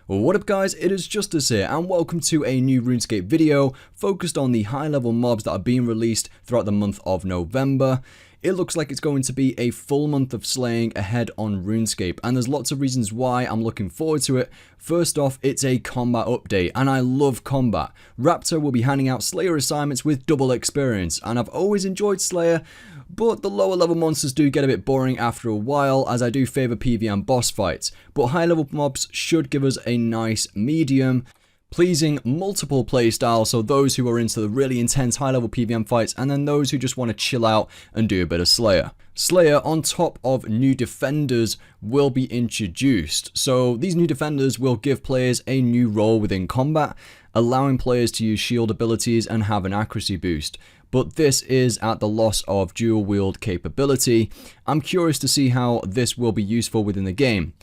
What up guys, it is Justice here and welcome to a new Runescape video focused on the high level mobs that are being released throughout the month of November. It looks like it's going to be a full month of slaying ahead on Runescape, and there's lots of reasons why I'm looking forward to it. First off, it's a combat update, and I love combat. Raptor will be handing out Slayer assignments with double experience, and I've always enjoyed Slayer, but the lower level monsters do get a bit boring after a while, as I do favour PvM boss fights. But high level mobs should give us a nice medium, pleasing multiple playstyles, so those who are into the really intense high level PvM fights, and then those who just want to chill out and do a bit of Slayer. Slayer, on top of new defenders, will be introduced. So these new defenders will give players a new role within combat, allowing players to use shield abilities and have an accuracy boost. But this is at the loss of dual wield capability. I'm curious to see how this will be useful within the game.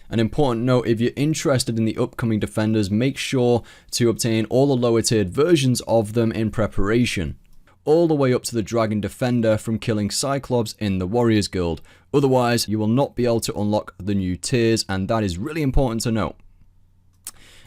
An important note, if you're interested in the upcoming defenders, make sure to obtain all the lower tiered versions of them in preparation, all the way up to the Dragon Defender from killing Cyclops in the Warriors Guild. Otherwise, you will not be able to unlock the new tiers, and that is really important to note.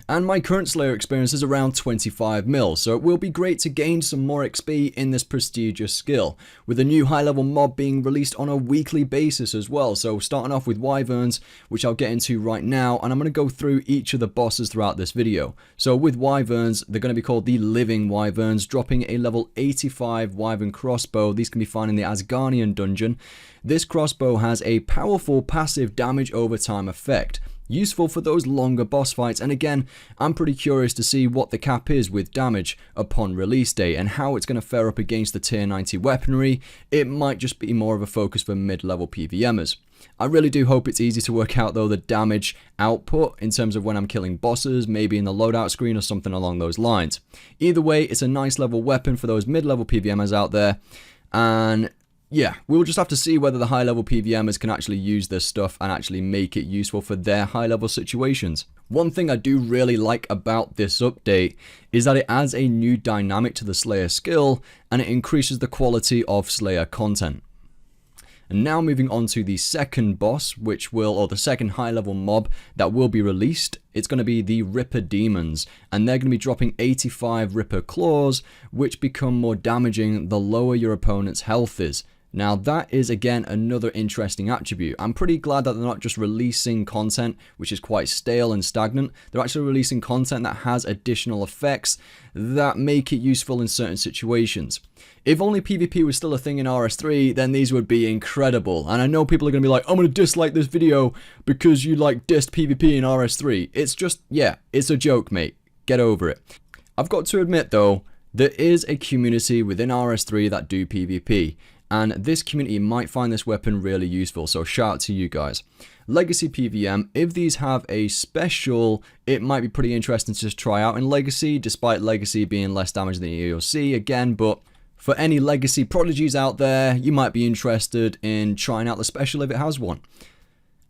And my current Slayer experience is around 25 mil, so it will be great to gain some more XP in this prestigious skill, with a new high level mob being released on a weekly basis as well. So starting off with Wyverns, which I'll get into right now, and I'm going to go through each of the bosses throughout this video. So with Wyverns, they're going to be called the Living Wyverns, dropping a level 85 Wyvern crossbow. These can be found in the Asgardian dungeon. This crossbow has a powerful passive damage over time effect, useful for those longer boss fights, and again, I'm pretty curious to see what the cap is with damage upon release date and how it's going to fare up against the tier 90 weaponry. It might just be more of a focus for mid-level PvMers. I really do hope it's easy to work out though the damage output in terms of when I'm killing bosses, maybe in the loadout screen or something along those lines. Either way, it's a nice level weapon for those mid-level PvMers out there, and yeah, we'll just have to see whether the high level PvMers can actually use this stuff and actually make it useful for their high level situations. One thing I do really like about this update is that it adds a new dynamic to the Slayer skill, and it increases the quality of Slayer content. And now moving on to the second boss, or the second high level mob that will be released. It's going to be the Ripper Demons, and they're going to be dropping 85 Ripper Claws, which become more damaging the lower your opponent's health is. Now that is again another interesting attribute. I'm pretty glad that they're not just releasing content which is quite stale and stagnant. They're actually releasing content that has additional effects that make it useful in certain situations. If only PvP was still a thing in RS3, then these would be incredible. And I know people are going to be like, I'm going to dislike this video because you like dissed PvP in RS3. It's just, yeah, it's a joke, mate. Get over it. I've got to admit though, there is a community within RS3 that do PvP. And this community might find this weapon really useful, so shout out to you guys. Legacy PvM, if these have a special, it might be pretty interesting to just try out in Legacy, despite Legacy being less damage than EOC again, but for any Legacy prodigies out there, you might be interested in trying out the special if it has one.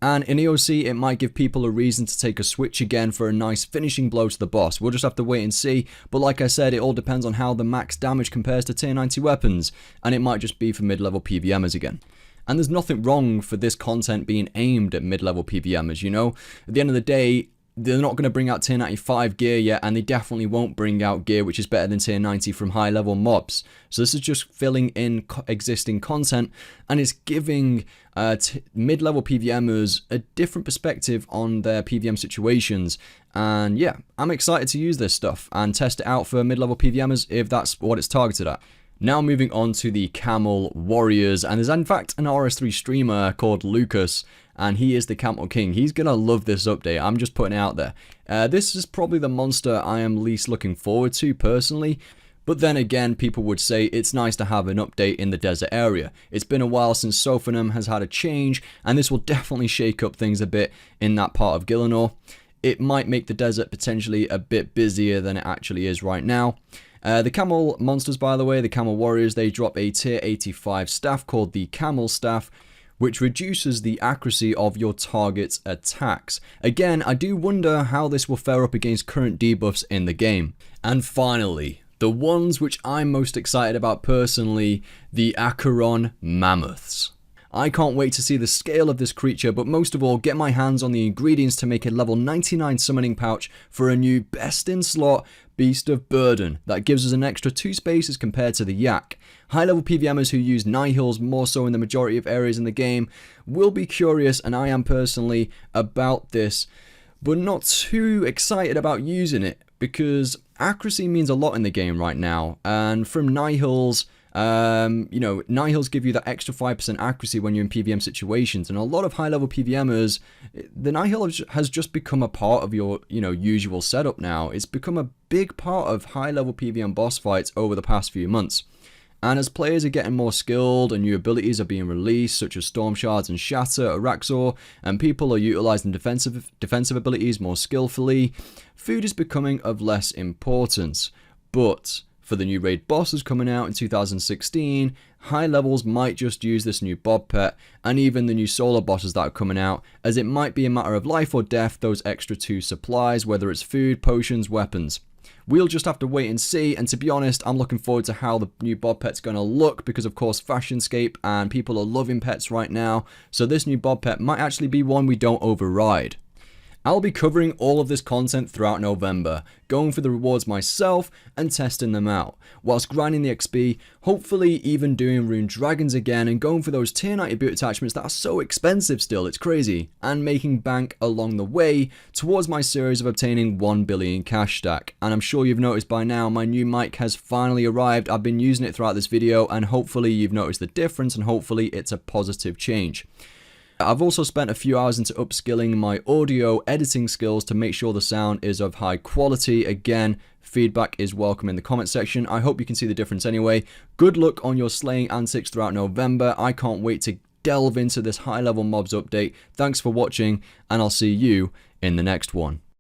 And in EOC, it might give people a reason to take a switch again for a nice finishing blow to the boss. We'll just have to wait and see, but like I said, it all depends on how the max damage compares to tier 90 weapons, and it might just be for mid-level PvMers again. And there's nothing wrong for this content being aimed at mid-level PvMers, you know? At the end of the day, they're not going to bring out tier 95 gear yet, and they definitely won't bring out gear which is better than tier 90 from high level mobs. So this is just filling in existing content, and it's giving mid-level PvMers a different perspective on their PvM situations. And yeah, I'm excited to use this stuff and test it out for mid-level PvMers if that's what it's targeted at. Now moving on to the Camel Warriors, and there's in fact an RS3 streamer called Lucas, and he is the Camel King. He's gonna love this update, I'm just putting it out there. This is probably the monster I am least looking forward to personally, but then again, people would say it's nice to have an update in the desert area. It's been a while since Sophanum has had a change, and this will definitely shake up things a bit in that part of Gielinor. It might make the desert potentially a bit busier than it actually is right now. The Camel monsters, by the way, the Camel Warriors, they drop a tier 85 staff called the Camel Staff, which reduces the accuracy of your target's attacks. Again, I do wonder how this will fare up against current debuffs in the game. And finally, the ones which I'm most excited about personally, the Acheron Mammoths. I can't wait to see the scale of this creature, but most of all, get my hands on the ingredients to make a level 99 summoning pouch for a new best in slot Beast of Burden that gives us an extra 2 spaces compared to the Yak. High level PVMers who use Nihils more so in the majority of areas in the game will be curious, and I am personally, about this, but not too excited about using it because accuracy means a lot in the game right now, and from Nihils, Nihils give you that extra 5% accuracy when you're in PVM situations, and a lot of high level PVMers, the Nihil has just become a part of your, usual setup now. It's become a big part of high level PVM boss fights over the past few months. And as players are getting more skilled and new abilities are being released, such as Storm Shards and Shatter at Raxor, and people are utilizing defensive abilities more skillfully, food is becoming of less importance. But for the new raid bosses coming out in 2016, high levels might just use this new Bob Pet, and even the new solo bosses that are coming out, as it might be a matter of life or death those extra 2 supplies, whether it's food, potions, weapons. We'll just have to wait and see, and to be honest, I'm looking forward to how the new Bob Pet's going to look, because of course Fashionscape and people are loving pets right now, so this new Bob Pet might actually be one we don't override. I'll be covering all of this content throughout November, going for the rewards myself and testing them out, whilst grinding the XP, hopefully even doing Rune Dragons again and going for those tier 90 boot attachments that are so expensive still, it's crazy, and making bank along the way towards my series of obtaining 1 billion cash stack. And I'm sure you've noticed by now my new mic has finally arrived. I've been using it throughout this video, and hopefully you've noticed the difference, and hopefully it's a positive change. I've also spent a few hours into upskilling my audio editing skills to make sure the sound is of high quality. Again, feedback is welcome in the comment section. I hope you can see the difference anyway. Good luck on your slaying antics throughout November. I can't wait to delve into this high level mobs update. Thanks for watching, and I'll see you in the next one.